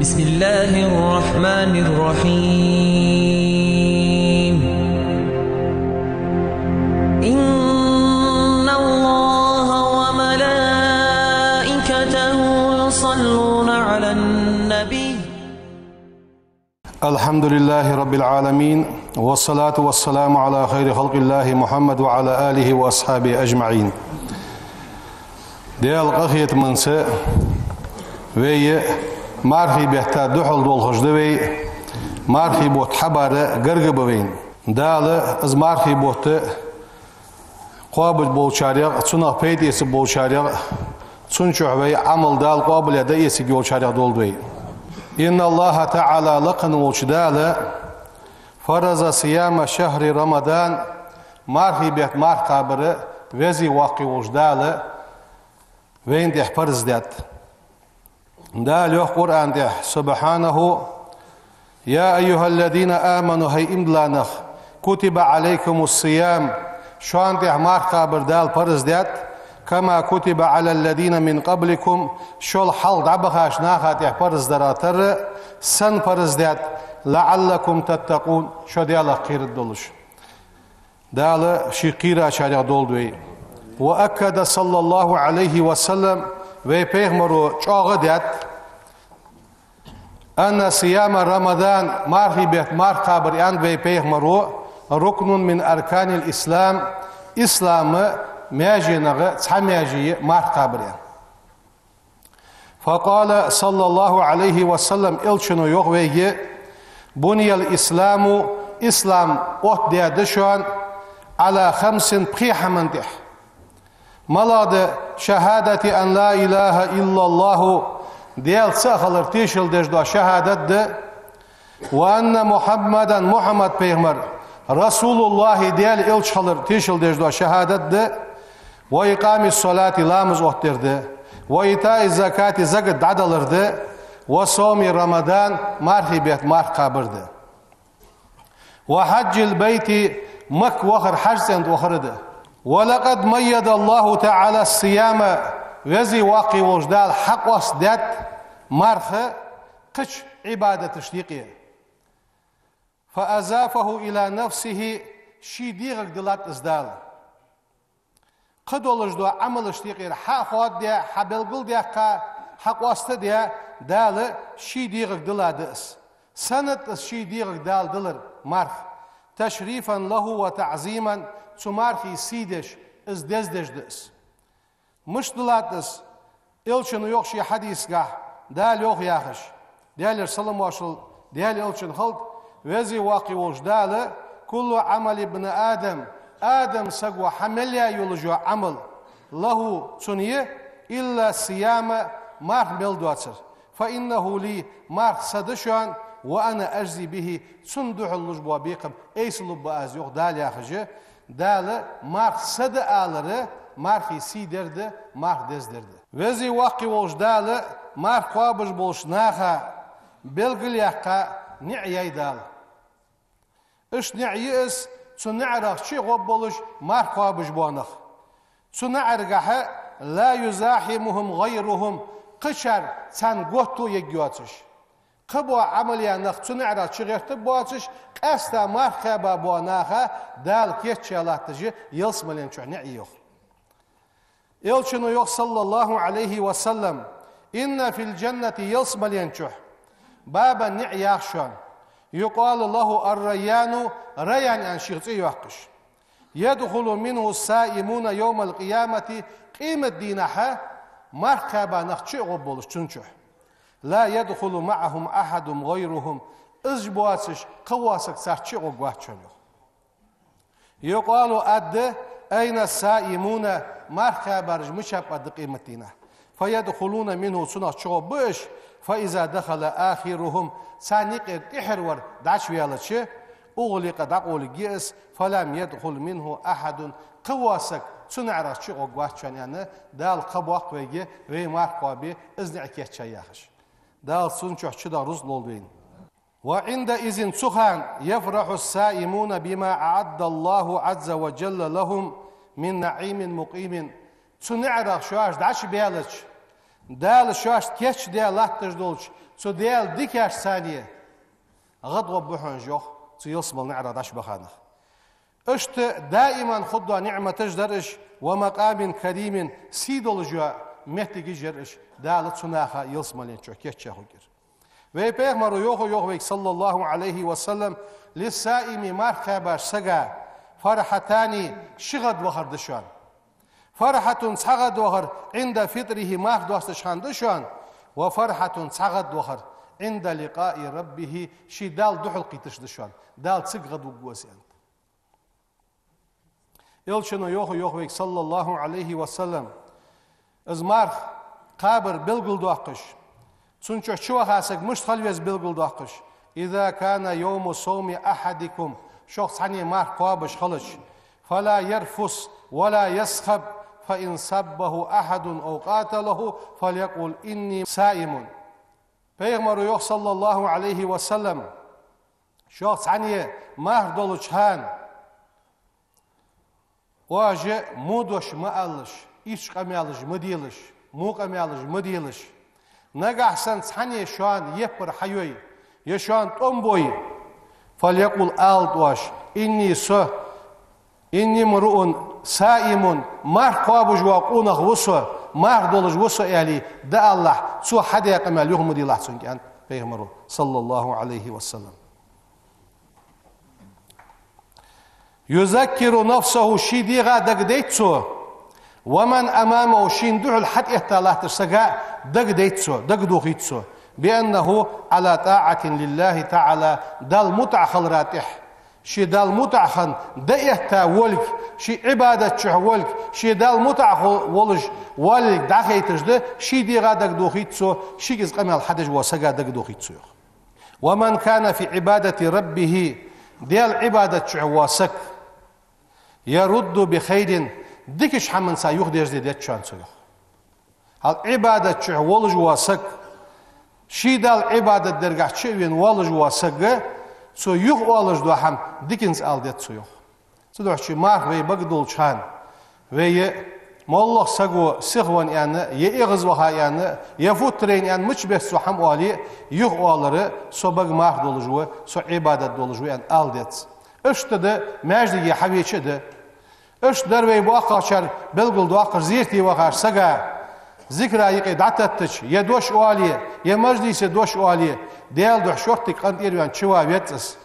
بسم الله الرحمن الرحيم. إن الله وملائكته يصلون على النبي. الحمد لله رب العالمين، والصلاة والسلام على خير خلق الله محمد وعلى آله وأصحابه أجمعين. ديال قخيت منسى وي مارخي بيحتا دحل دول خجدوي مارخي بوت حبارة قرقبوين دال از مارخي بوت قابل بولشاريق تسنق بيت يسي بولشاريق تسنشوحوي عمل دال قابل يدا يسي بولشاريق دولدوي. إن الله تعالى لقن وشدال فرز صيام شهر رمضان مارخي بيت مارخ قابر وزي واقي وشدال وين دي فرز دات دال يخ قرآن ده سبحانه يا أيها الذين آمنوا هي إمدلانخ كتب عليكم الصيام شوان ده ماركا بردال فرزدات كما كتب على الذين من قبلكم شول حل دعبخاش ناخا ده فرزدراتر سن فرزدات لعلكم تتقون شو ديال خير الدولش دال شقيرا شارع دولدوي. وأكد صلى الله عليه وسلم ve peyğmaru çoğudat أن صيام رمضان مرحبت مرحبر أن ve peyğmaru ركن من أركان الإسلام إسلام ماجنغ تماجي مرحبر. فقال صلى الله عليه وسلم إلشنو يوغ ويجي بني الإسلام إسلام أهديدشون على 5 بخيحمندح ملاد شهادة أن لا إله إلا الله ديال ساخلر تيشل دجدو شهادة وأن محمدا محمد بيغمر رسول الله ديال إلشخلر تيشل دجدو شهادة وإقام الصلاة لامز أهترد وإيتاء الزكاة زقد عدلرد وصوم رمضان مرحبت مرقابرد وحج البيت مك وخر حج سند وخرد. ولقد ميد الله تعالى الصيام وزي واقي وجدال حق وصدات مرخ قش عبادة تشتيقية فأزافه إلى نفسه شي ديغك دلات ازدال قدول جدو عمل اشتيقية حق خود ديا حبلقل ديا حق وصد ديا دال شي ديغك دلات اس سنة شي ديغك دال دلر مرخ تشريفا له وتعظيما تمارخي سيدش از دزدش دس مش دلاتس إلشن يوخشي حديث قاح دال يوخ ياخش دال يرسلم واشل دال إلشن خلق وزي واقي وجدال كل عمل ابن آدم سقوى حمليا يولجو عمل له تنيه إلا الصيام مارخ ملدواتر فإنه لي مارخ صدشان وأنا أجزي به صندوح اللجبوا بيقم أيسلب بأز يوخ دال ياخش دال مارخ صد آلري مارخي سيدرد مارخ دزدرد وزي واقي وش دال مارخ قابج بولش ناخا بلغل يحقا نعيي دال اش نعيي اس تنعرخ شي غب بولش مارخ قابج بوانخ تنعرخ لا يزاحمهم غيرهم قشر سان قوتو يجيواتش قبو عمليا نخ تنعرخ شغيرت بواتش قاستا مرخبا بوناخا دال كيتشالاتجي يلسملين شو نعيوخ يلشنو يوخ صلى الله عليه وسلم إن في الجنة يلسملين شو بابا نعياخ شون يقال له الريان ريان أن شيخي يوحقش يدخل منه السائمون يوم القيامة قيمة دينها مرخبا نخشي غبولش تنشح لا يدخل معهم أحد غيرهم إزبواتش قواسك سارتشي غواتشون يقال أد أين السائمون مرخا برج مشاب أد قيمتنا فيدخلون منه سنة شغبش فإذا دخل آخرهم سانيق إحرور دعش ويالتش أغلق دقول جيس فلم يدخل منه أحد قواسك سنعرش غواتشون يعني دال قبواق ويجي وي مرخا بي إزنع كيتشا ياخش دال سنشوح شدا رزل البين. وعندئذ سخان يفرح السائمون بما أعد الله عز وجل لهم من نعيم مقيم تنعرخ شواش دعش بيالج دال شاش كيش دال لاتش دولش سو دال ديكاش ثانية غضوة بحن جوخ سو يصمل نعرض أش بخانخ اشت دائما خدوا نعمة تجدرش ومقام كريم سيدول جوا مهتجي جرش دال تناخا يصمل ينشو كيش شاخوكر ve peygamber yok ve sallallahu aleyhi ve sellem lissaimi markaba saga farhatani şigad vakar dışan farhatun sagad vakar inda fitrihi mah dost şan dışan ve farhatun sagad vakar inda liqa'i rabbihi şidal duhul qitiş dışan dal sigad vugwasiyan elçino yok ve sallallahu aleyhi ve sellem azmar qabr bilgul doqış Çünkü şu hasek müştalvez bilgul daqış. İza kana yawmu sawmi ahadikum şox hani mar qabish xilish. Fala yarfus ve la yaskhab fa in sabbahu ahadun aw qatalahu falyaqul inni saimun. Peygamber yok sallallahu aleyhi ve sellem şox hani mar doluçhan. Oje mudosh ma'alış, iş qamalış, mıdiliş, muqamalış, mıdiliş. نجحسن ثانية شان يبر حيوي يشان تومبوي فليقول آلت واش إني مرؤ سائم مار قابج واقونه وسو مار دولج وسو يعني ده الله سو حدا يقمل يوم دي الله سنكان بيغمرو صلى الله عليه وسلم يذكر نفسه شيديغا دقديتسو ومن أمامه شين دعو الحد إحتالاه ترسقا دقديتسو دقدوخيتسو بأنه على طاعة لله تعالى دال متعخل راتح شي دال متعخن دا إحتا ولك شي عبادة شح ولك شي دال متعخل ولج ولك داخيتش ده شي ديغا دقدوخيتسو شي قز قمال حدج وسقا دقدوخيتسو ومن كان في عبادة ربه ديال عبادة شح وسك يرد بخير ديكش حمن سايوخ ديش ديت شان سويخ هل عبادة شح ولج واسق شي دال عبادة درجة شوين ولج واسق سو يوخ ولج دو هم ديكنز آل ديت سويخ سدوح شي مارك وي بقدول شان وي مالله سقو سغوان يعني يغز وها يعني يفوت ترين يعني مش بس سو هم والي يوخ والره سو بق مارك دولجو سو عبادة دولجو يعني آل ديت اشتده ماجدي حبيشده اش دروي باقاشر بلغل دواقر زيرتي وقار سقا ذكرى يقي دعتتش يدوش واليه يا مجلس دوش واليه ديال دوح شورتك قد إيروان شوا بيتس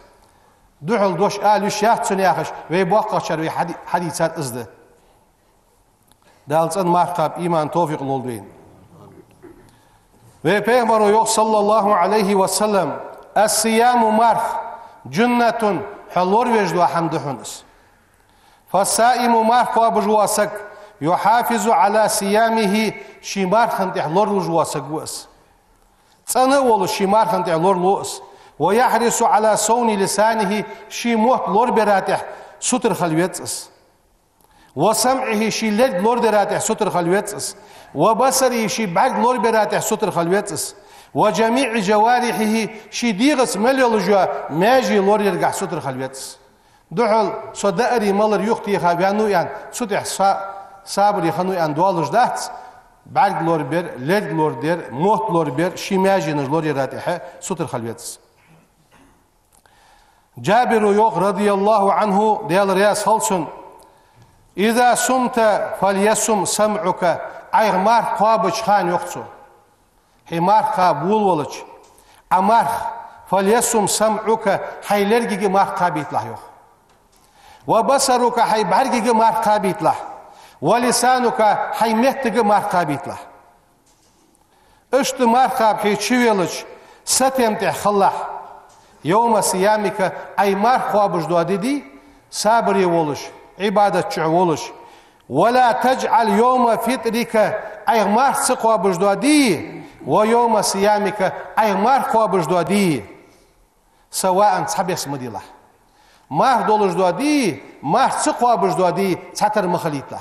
دوحل دوش آلو شاهد سنياخش وي باقاشر وي حديثات ازده دالتن مرقب إيمان توفيق لولدوين وي پیغمبر يوح صلى الله عليه وسلم الصيام مرخ جنة حلور وجدوا حمدهنس فالصائم ما قابج واسق يحافظ على صيامه شمار خنتح لور واسق وس صنول شمار خنتح لور لوس ويحرص على صون لسانه شموت لور براتح ستر خلويتس وسمعه شي لد لور دراتح ستر خلويتس وبصره شي بعد لور براتح ستر خلويتس وجميع جوارحه شي ديغس مليول جوا ماجي لور يرجع ستر خلويتس دحل صدقري مالر يختي خابيانو يعني صدق صابر يخنو يعني دوالج دات بعد لور بير لد لور دير موت لور بير شيماجين لور يراتحه ستر خلويتس جابر يوخ رضي الله عنه ديال رياس خلصن إذا صمت فليصم سمعك أي مار قابج خان يخصو حمار قابول ولج أمار فليصم سمعك حيلرجي مار قابيت له يوخ وبصرك حي بعرجك مار قابيت له ولسانك حي مهتك مار قابيت له اشت مار قاب حي تشويلج ستمتع خلح يوم صيامك اي مار قابج دودي صابري ولش عبادة شعولش ولا تجعل يوم فطرك اي مار قابج دودي ويوم صيامك اي مار قابج دودي سواء صحب اسم الله مار دولج دودي مار سقوابج دودي تاتر مخليت له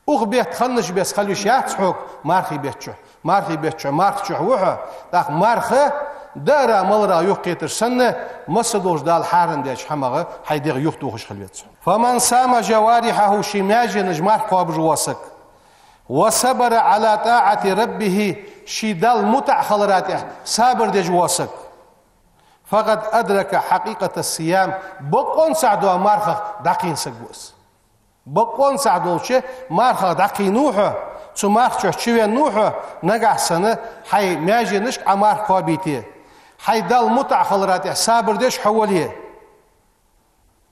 اوغ بيت خنش بس خلوش ياتحوك مارخي بيتشو مارخي بيتشو مارخ وحا داك مارخ دارا ملرا يوقيتر سنه مسدوج دال حارن ديش حمغه حيديغ يوختوخش خليت فمن سام جوارحه شماج نجمار قابج واسك وصبر على طاعة ربه شدال متأخلراته صبر دج واسق فقد أدرك حقيقة الصيام بقون سعدوا مارخ دقين سقوس بقون سعدوا شيء مارخ دقينوها شو مارخ شو نوها نجح سنة حي ماجي نشك عمار قابيته حي دال متأخلراته صبر دج حوليه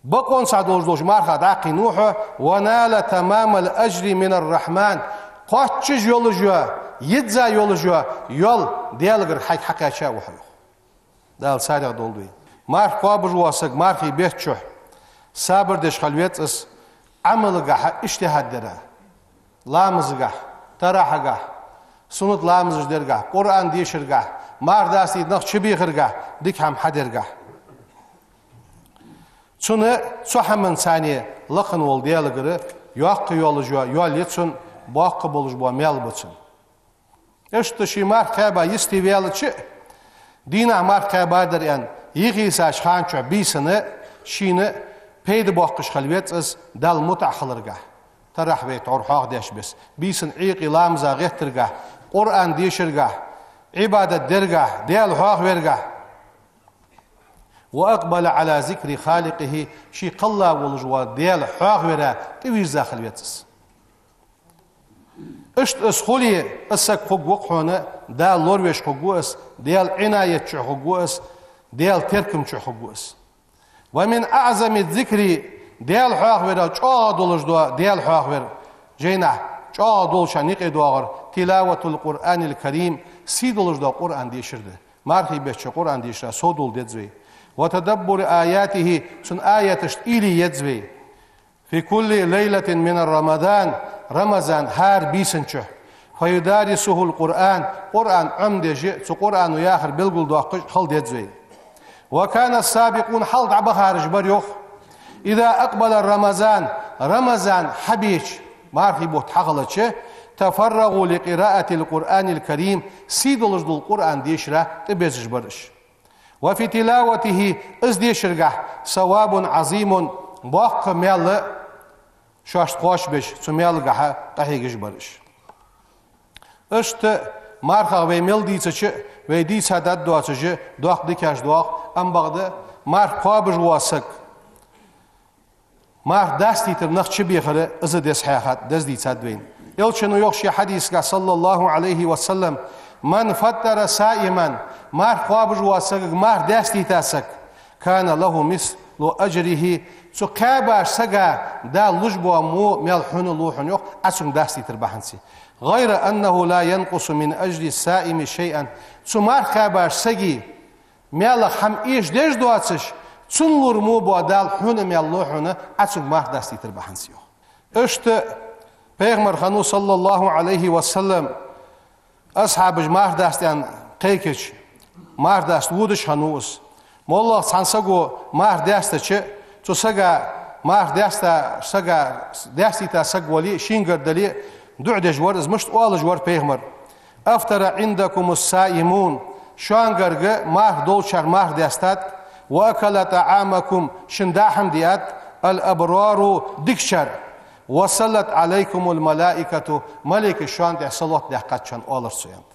بقون سعدوا جوج مارخ دقينوها ونال تمام الأجر من الرحمن قاتش يولجوا يدزا يولجوا يول ديالغر حي حقيقة وحيو دال سارق دولدوي مارخ قابر واسق مارخي بيتشو صبر دش خلويت اس عملغا اجتهاد درا لامزغا تراحغا سنت لامزج درغا قرآن ديشرغا مار داسي نخ چبيخرغا ديك هم حدرغا سنة سوحمن ثانية لقن ول ديالغر يوق يولجوا يول يتسن باق بولج بو ميل بتسن اشتشي مارخ كابا يستيويالچ دينا ماركا بادر يعني يغيساش خانچو بيسنه شينه بيد باقش خلويت اس دال متأخلرغا ترح بيت عرحاق ديش بس بيسن عيقي لامزا غيترغا قرآن ديشرغا عبادة درغا ديال حاق ورغا وأقبل على ذكر خالقه شي قلا والجوا ديال حاق ورا قويزا خلويت اس اشت اس خولي اسك حقوق هنا دال لورويش حقوق ديال عناية حقوق ديال تركم حقوق ومن أعظم الذكر ديال حاخور چا دولش دو ديال حاخور جينا چا دولش نيق دوغر تلاوة القرآن الكريم سي دولش دو قرآن ديشرده مارخي بيش قرآن ديشرده سو دول ديزوي وتدبر آياته سن آياتش إلي يدزوي في كل ليلة من رمضان هار بيسنچه فيدارسه القرآن قرآن عمد جئت قرآن وياخر بلغل دوقش خل ديزوي وكان السابقون حلد عبخارج بريوخ إذا أقبل رمضان حبيش مارخي بوت حقلتش تفرغوا لقراءة القرآن الكريم سيدلج دو القرآن ديشرا تبيزج برش وفي تلاوته ازديشرغا ثواب عظيم باق ميل شاش قوش بش سميلغا تحيجش برش اشت مارخا وي ميل ديتش وي ديتش داد دواتش دوق ديكاش دوق ام بغده مار قابج واسك مار داستي تر نخ بيخره از دس حيات دز ديتش دوين يلشنو يوخشي حديث صلى الله عليه وسلم من فطر صائما مار قابج واسك مار داستي تاسك كان له مثل أجره سو كاباش سجا دا لجبوا مو ملحون لوحن يوخ أسم داستي تربحنسي غير أنه لا ينقص من أجل السائم شيئا سو مار كاباش سجي ملح هم إيش ديش دواتش تنور مو بودال حون ملوحن أسم مار داستي تربحنسي اشت پیغمبر خانو صلى الله عليه وسلم أصحاب مار داستيان قيكش مار داست ودش هنوس مولا سانساغو مار داستا چه تو ساغا مار داستا ساغا داستی تا ساغولي شينغر دلي دعد جوار از مشت اول جوار پیغمبر افتر عندكم الصائمون شانغرغ مار دولشار مار داستات واكل طعامكم شنداحم ديات الابرار دكشر وصلت عليكم الملائكه ملك شان ده صلوات ده قچان اولر سويند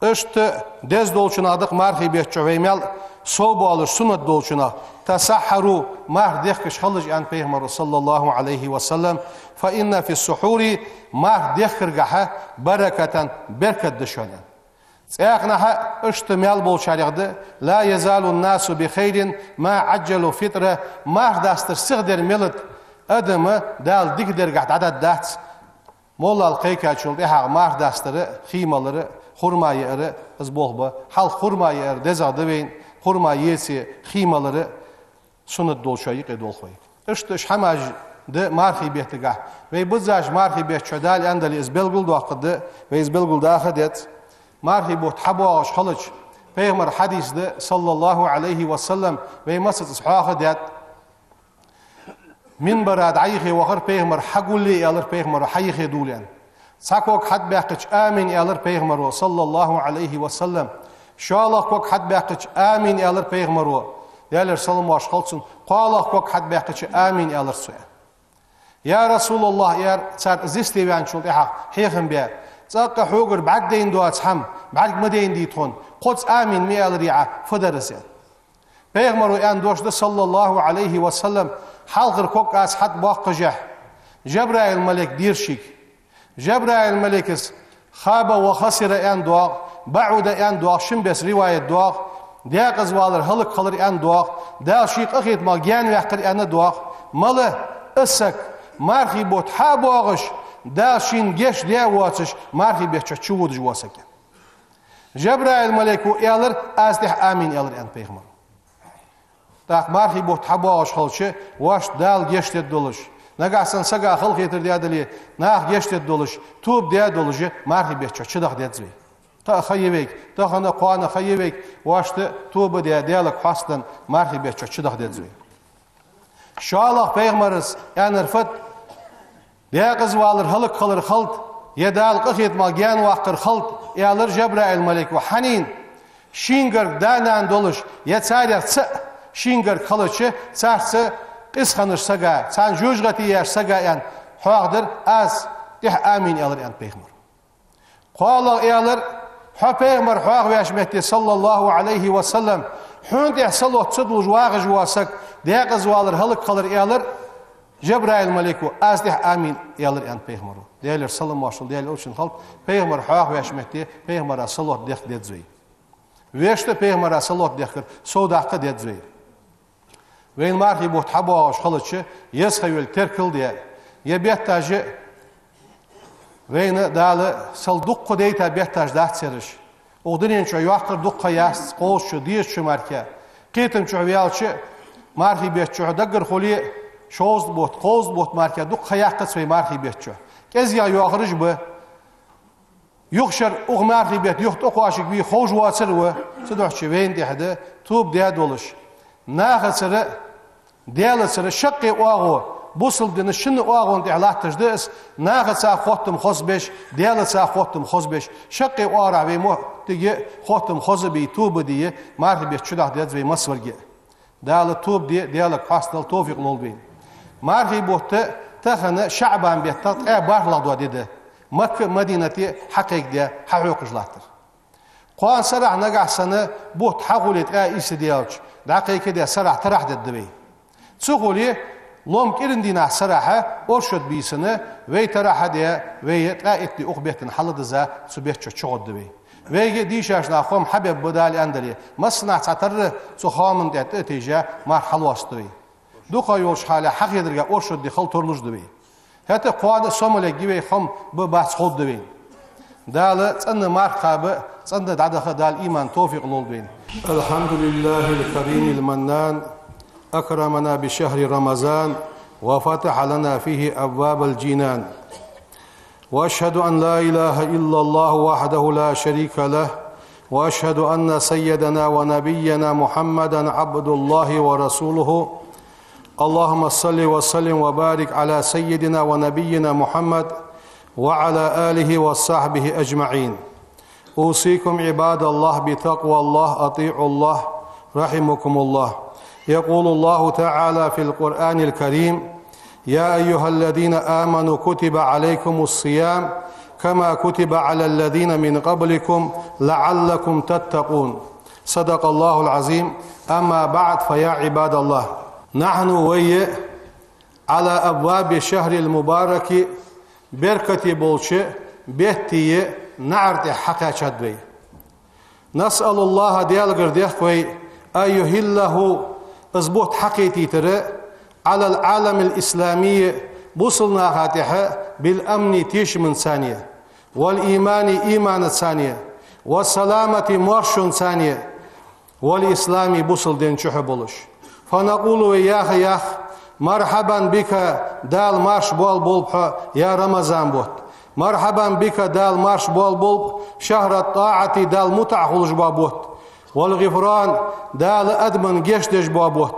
اشت دز دولچن ادق مارخي بيچويمل صوب alır sünnet dolçuna tasahharu mah dehkiş khalış an peygamber sallallahu aleyhi ve sellem fa inna fi suhuri mah dehkirgaha barakatan berkat dışadan tsayaqnaha ishtimel bolçarıqdı la yazalun nasu bi khairin ma ajjalu fitra mah dastır sigder melit adamı dal digdergat adad dat mollal qeykaçuldu ha mah dastırı ximaları hurmayı ırıız bolba hal hurmayı ır dezadı beyin hurma yesi ximaları sünnet dolşayı qedolxoy iştiş hamaj de marxi behtiga ve buzaj marxi behçadal andali izbelgul doqdı ve izbelgul daxadet marxi bot haboş xalıç peygamber hadisde sallallahu aleyhi ve sellem ve masat ishaxadet min barad ayxi ve xir peygamber haqulli alır peygamber hayxi dulan sakok had beqiç amin alır peygamber sallallahu aleyhi ve sellem شالله كوك حد باقيش آمين يالر بيغمرو يالر سلام واش خلصن قالله كوك حد باقيش آمين يالر سويا يا رسول الله يا صار زستي بان شو حيخم بيا تلقى حوجر بعد دين دوات حم بعد مدين دي تون قدس آمين ميال ريعة فدرسين بيغمرو أن دوش صلى الله عليه وسلم حلقر كوك أس حد باقجح جبرائيل الملك ديرشيك جبرائيل الملك خاب وخسر أن دواغ بعود أن دواغ شنبس رواية دواغ دياق أزوالر هلق خلر أن دواغ دا شيق أخيط ما جان وحقر أن دواغ ماله أسك مارخي بوت حابواغش دا شين جيش ديا واتش مارخي بيحش تشود جواسك جبرائيل الملك يالر أزدح آمين يالر أن بيغمر تاق مارخي بوت حابواغش خلشه واش دال جيش تدولش نگاسن سگا خلق يتر ديا دلي ناخ جيش تدولش توب ديا دولش مارخي بيحش چدخ ديتزوي تا خيبيك تا خنا قوانا خيبيك واشت توب ديا ديالك حاستن مارخي بيحش چدخ ديتزوي شالق بيغمرز يعني رفت ديا قزوالر هلق خلر خلط يدال قخيت ما جان واقر خلط يالر جبرائيل الملك وحنين شينجر دانان دولش يتساريق شينجر خلطش سارس قس خنش سجا سان جوجغتي ياش سجا يعني حاضر از تح آمين يالر يعني بيغمر قال يالر بيغمر حاغ ويشمتي صلى الله عليه وسلم حونت يحصلوا تصدل جواغ جواسك ديا قزوالر هلق خلر يالر جبرائيل الملكو أزدح آمين يالر أن بيغمرو ديالر سلام واشل ديالر أوشن خلط بيغمر حاغ ويشمتي بيغمر صلوات ديخ ديت زوي ويشت بيغمر صلوات ديخر سوداق ديت زوي وين مارخي بوت حباش خلطش يسخيول تركل ديا يبيت تاجي وين دال سلدق ديتا بيت تاج دات سرش ودنين شو يوقر دقة ياس قوش شو ديش شو ماركا قيتم شو ويالش مارخي بيت شو دقر خولي شوز بوت قوز بوت ماركا دقة ياقت سوي مارخي بيت شو كز يا يوخرج به يخشر أغ مارخي بيت يخت أقواشك بي خوش واتسر و سدوح وين دي حدا توب ديا دولش ناخد سر ديال سر شقي واغو بوصل دين الشن واغو انت على تجدس ناخد سا خوتم خصبش ديال سا خوتم خصبش شقي وارا بي مو تيجي خوتم خصبي توب دي مارخي بيت شو ديال زي مصورجي دال توب دي ديالك حاصل توفيق نولبين مارخي بوت تخن شعبان بيت بارلا دو دي مكة مدينة حقيق دي حقوق جلاتر قوان سرع نقع سنة بوت حقولت إيس ديالش دقيقة دي سرع ترح دبي تسوغولي لوم كيرن دينا سرعها أرشد بيسنة وي ترح دي وي تقايت دي أخبيتن حلد زا سبيت شغد دبي وي ديشاش ناخوم حبيب بدالي أندري مصنع تعتر سخامن دي تيجا مار حلواس دبي دوخا يوش حالة حق يدرجا أرشد دي خل ترلوش دبي هتا قوان سوملك جيبي خم بباس خود دبي دال تن مارخاب تن دعدخ دال إيمان توفيق لولبين الحمد لله الكريم المنان أكرمنا بشهر رمضان وفتح لنا فيه أبواب الجنان وأشهد أن لا إله إلا الله وحده لا شريك له وأشهد أن سيدنا ونبينا محمدا عبد الله ورسوله اللهم صل وسلم وبارك على سيدنا ونبينا محمد وعلى آله وصحبه أجمعين أوصيكم عباد الله بتقوى الله أطيعوا الله رحمكم الله يقول الله تعالى في القرآن الكريم يا أيها الذين آمنوا كتب عليكم الصيام كما كتب على الذين من قبلكم لعلكم تتقون صدق الله العظيم أما بعد فيا عباد الله نحن وي على أبواب الشهر المبارك بركة بولشة بيتي نعرض حقا شدوي نسأل الله ديالغر ديخوي أن يهله أزبوط حقيتي ترى على العالم الإسلامي بوصلنا خاتحة بالأمن تيش من ثانية والإيمان إيمان ثانية والسلامة مرش ثانية والإسلام بوصل دين شحبولش فنقول يا أخ مرحبا بك دال مارش بول بولب يا رمضان بوت مرحبا بك دال مارش بول بولب شهر الطاعة دال متع خلج بابوت والغفران دال أدمن جيش دج بابوت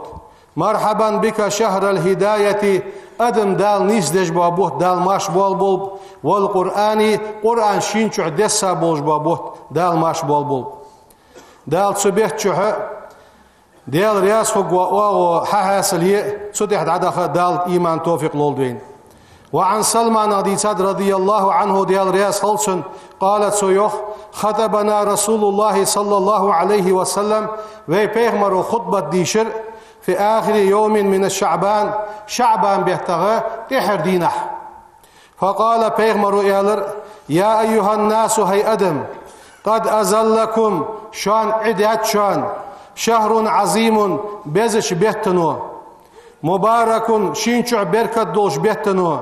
مرحبا بك شهر الهداية أدم دال نيس دج بابوت دال مارش بول بولب والقرآن قرآن شينشع دسا بولج بابوت دال مارش بول بولب دال سبيت شح دال رياس فوق حاسل هي سدح دعدخ دال إيمان توفيق لولدين وعن سلمان رضي الله عنه ديال رياس خلصن قالت سويوخ خطبنا رسول الله صلى الله عليه وسلم ويبيغمرو خطبة ديشر في آخر يوم من الشعبان شعبان بيهتغى تحر دينح فقال بيغمرو إيالر يا أيها الناس هي أدم قد أزلكم شان عدات شان شهر عظيم بيزش بيهتنو مبارك شينشع بركة دوش بيهتنو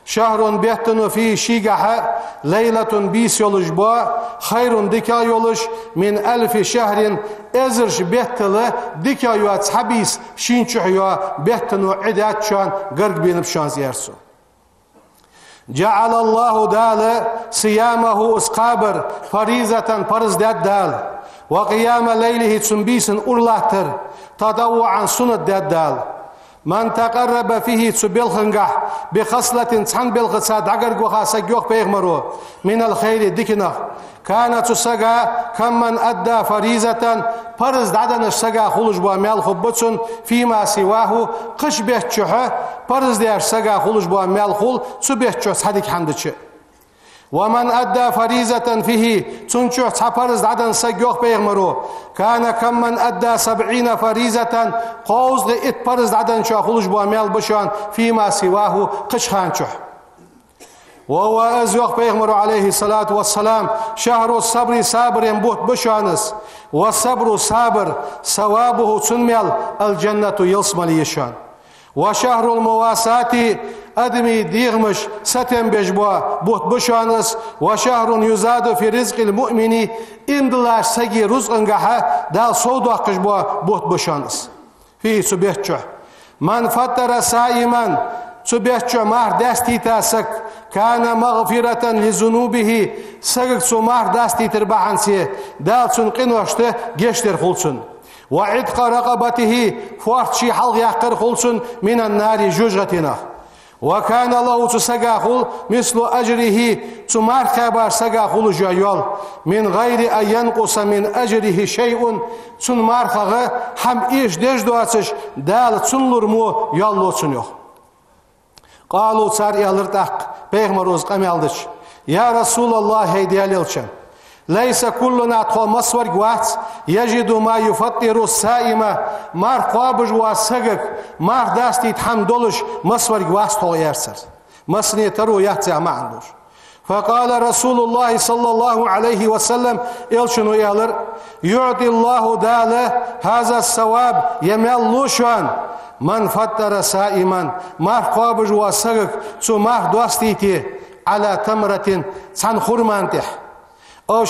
شهر بيهتنو فيه شيقحة ليلة بيس يولش با خير ديكا يولش من 1000 شهر ازرش بيهتله ديكا يوات حبيس شينشع يو بيهتنو عدات شان قرق بين بشان زيارسو جعل الله دال صيامه اسقابر فريزة فرز دال وقيام ليله تنبيسن أرلاتر تضوعا سنة دال من تقرب فيه تبلخنجح بخصلة تحن بلغساد عقر وخاسا جوخ بيغمرو من الخير ديكنا كانت سجا كمن أدى فريزة فرز دعدن سجا خلج بواميال خبتسن فيما سواه قش بيتشوه فرز ديار سجا خلج بواميال خل سبيتشوه صديق حمدش ومن أدى فريزة فيه تنشوه تفرز عدن سجوخ بيغمرو كان كمن أدى 70 فريزة قوز ات فرز عدن شو خلج بواميال بشان فيما سواه قش خانشوه وهو أزوخ بيغمرو عليه الصلاة والسلام شهر الصبر صابر ينبوت بشانس والصبر صابر ثوابه تنميل الجنة يلسمل يشان وشهر المواساة أدمي ديغمش ستن بجبوا بوت بشانس وشهر يزاد في رزق المؤمن اندلاش سجي رزق انقحة دال صودو قجبوا بوت بشانس في سبيتشو من فتر سائما سبيتشو مار داستي تاسك كان مغفرة لذنوبه سجك سمار داستي تربحنسي دال سنقين وشته جشتر خلصن وعتق رقبته فورتشي حلق يحقر خلصن من النار جوجتنا وكان الله تسقاخل مثل أجره تمار خبر سقاخل جايول من غير أن ينقص من أجره شيء تمار خغ هم إيش ديش دواتش دال تنلر مو يالو تنيو قالوا صار يالرتاق بيغمروز قميالدش يا رسول الله هيدي ياليلشن ليس كلنا تخو مصور قوات يجد ما يفطر السائمة مار قابج واسقك مار داستي تحمدولش مصور قوات تخو يرسر مصني ترو يحتى ما عندوش فقال رسول الله صلى الله عليه وسلم إلشنو يالر يعطي الله داله هذا الثواب يملوشان من فطر سائما مار قابج واسقك تو مار داستيتي على تمرة تن خرمانتح أو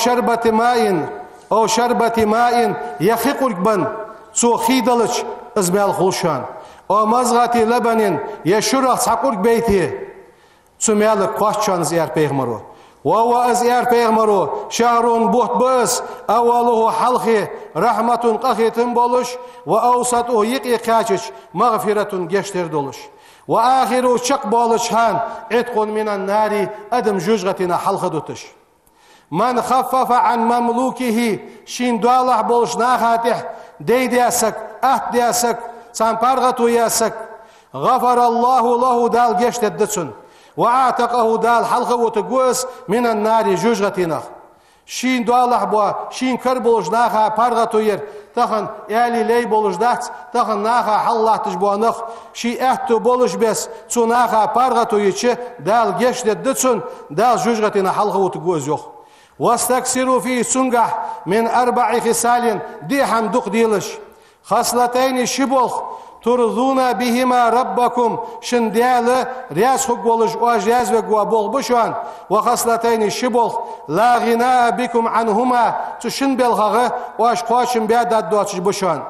شربة ماء يخيق الجبن سو خيدلش ازمال خلشان أو مزغة لبن يشرح ساقور بيته سمال قاشان زيار بيغمرو وهو ازيار بيغمرو شهر بوت بس أوله حلقه رحمة قخيتن بولش وأوسطه يقي قاشش مغفرة جشتر دولش وآخره شق بولش هان عتق من النار أدم جوجغتنا حلقه دوتش من خفف عن مملوكه شين دوالح بولش ناخاتح دي دياسك دياسك سامبارغتو ياسك غفر الله له دال جشت الدسن وعاتقه دال حلقه وتقوس من النار جوجغتنا شين دوالح بوا شين كر بولش ناخا بارغتو ير تخن يالي لي بولش دات تخن ناخا حلح تجبوانخ شي احتو بولش بس تو ناخا بارغتو يتش دال جشت الدسن دال جوجغتنا حلقه وتقوس يوخ واستكسروا فيه سنجح من 4 خصال ديحم دق ديلش خصلتين شبوخ ترضون بهما ربكم شنديال رياس خقولش واجياز وقوابول بشوان وخصلتين شبوخ لا غناء بكم عنهما تشن بالغغ واشقواشن بيادات دواتش بشوان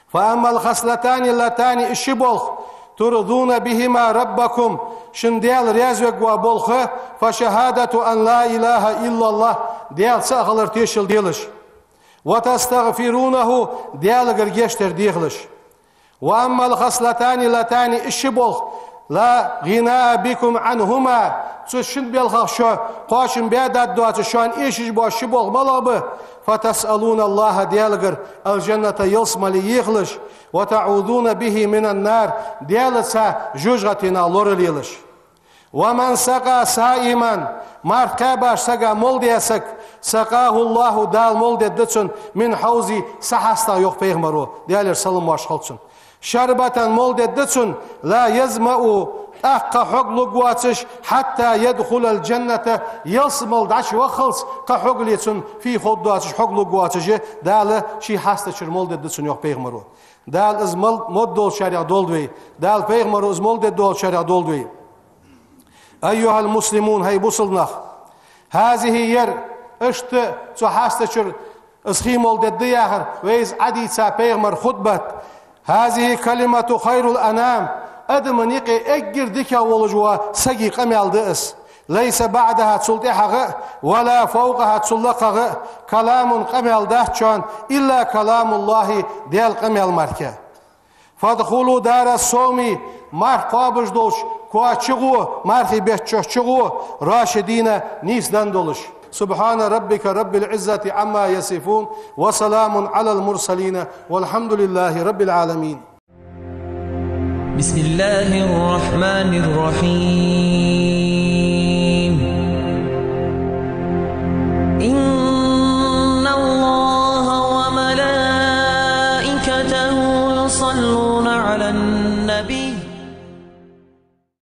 فأما الخصلتان اللتان الشبوخ ترضون بهما ربكم شنديال ريازوك وابولخ فشهادة أن لا إله إلا الله ديال ساخلر تيشل ديلش وتستغفرونه ديال قرقشتر ديغلش وأما الخصلتان اللتان الشبولخ لا غناء بكم عنهما تشن بالخ شو قاشن بيادات دوات شوان إيشش بو الشبولخ ملابه فتسألون الله ديالغر الجنة يلسم ليغلش وتعوذون به من النار ديالسا جوجغتنا لورليلش ومن سقى سائما مرقى باش سقى مولديسك سقاه الله دال مولديدتسن من حوزي سحاستا يوق پیغمبرو ديالر سلام واش خلصن شربة مولديدتسن لا يزمأ أقا حقلق واتش حتى يدخل الجنة يصمل داش وخلص قحقليتسن في خود واتش حقلق واتش دال شي حاستشر مولديدتسن يوق پیغمبرو دال از مدول شريع دولدوي دال پیغمبرو از مولديدول شريع دولدوي أيها المسلمون هاي بوصلنا هذه ير اشت تحاستشر اسخيمول ددي آخر ويز عدي تا پیغمبر خطبت هذه كلمة خير الأنام أدمن يقي أجر ديكا ولجوا سقي قميال دئس ليس بعدها تسلطحها ولا فوقها تسلقها كلام قميال دهشان إلا كلام الله ديال قميال مركة فادخلوا دار الصوم مار قابج دولش كوا چغو مارخي بيت چغو راشدين نيس دندولش سبحان ربك رب العزة عما يصفون وسلام على المرسلين والحمد لله رب العالمين. بسم الله الرحمن الرحيم. إن الله وملائكته يصلون على النبي